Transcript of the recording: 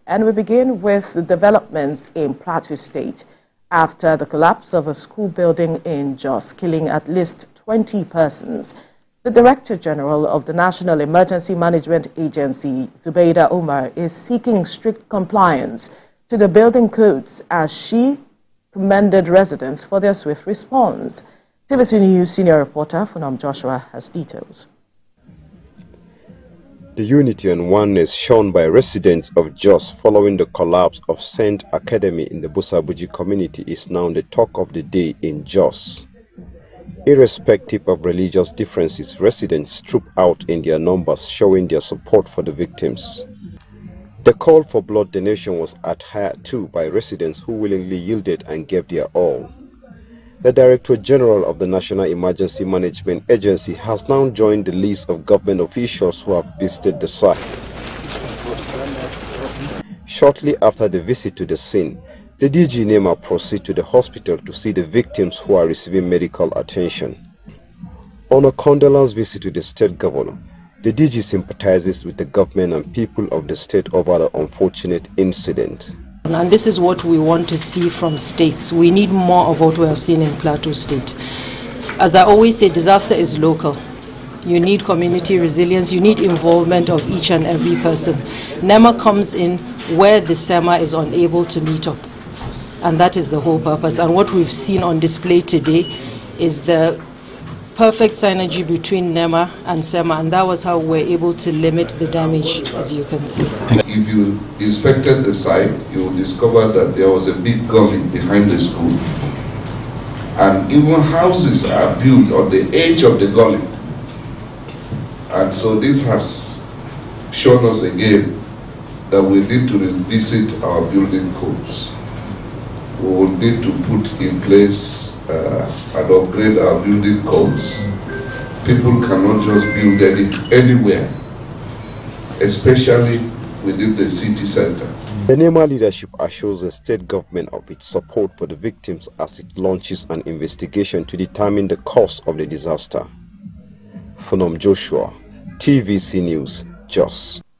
And we begin with the developments in Plateau State after the collapse of a school building in Jos, killing at least 20 persons. The Director General of the National Emergency Management Agency, Zubaida Umar, is seeking strict compliance to the building codes as she commended residents for their swift response. TVC News senior reporter Funam Joshua has details. The unity and oneness shown by residents of Jos following the collapse of Saint Academy in the Busabuji community is now the talk of the day in Jos. Irrespective of religious differences, residents trooped out in their numbers, showing their support for the victims. The call for blood donation was adhered to by residents who willingly yielded and gave their all. The Director General of the National Emergency Management Agency has now joined the list of government officials who have visited the site. Shortly after the visit to the scene, the DG NEMA proceeded to the hospital to see the victims who are receiving medical attention. On a condolence visit to the state governor, the DG sympathizes with the government and people of the state over the unfortunate incident. And this is what we want to see from states. We need more of what we have seen in Plateau State. As I always say, disaster is local. You need community resilience, you need involvement of each and every person. NEMA comes in where the SEMA is unable to meet up. And that is the whole purpose. And what we've seen on display today is the perfect synergy between NEMA and SEMA, and that was how we're able to limit the damage, as you can see. If you inspected the site, you will discover that there was a big gully behind the school. And even houses are built on the edge of the gully. And so this has shown us again that we need to revisit our building codes. We will need to put in place and upgrade our building codes. People cannot just build anywhere, especially within the city center. The NEMA leadership assures the state government of its support for the victims as it launches an investigation to determine the cause of the disaster. Funam Joshua, TVC News, Jos.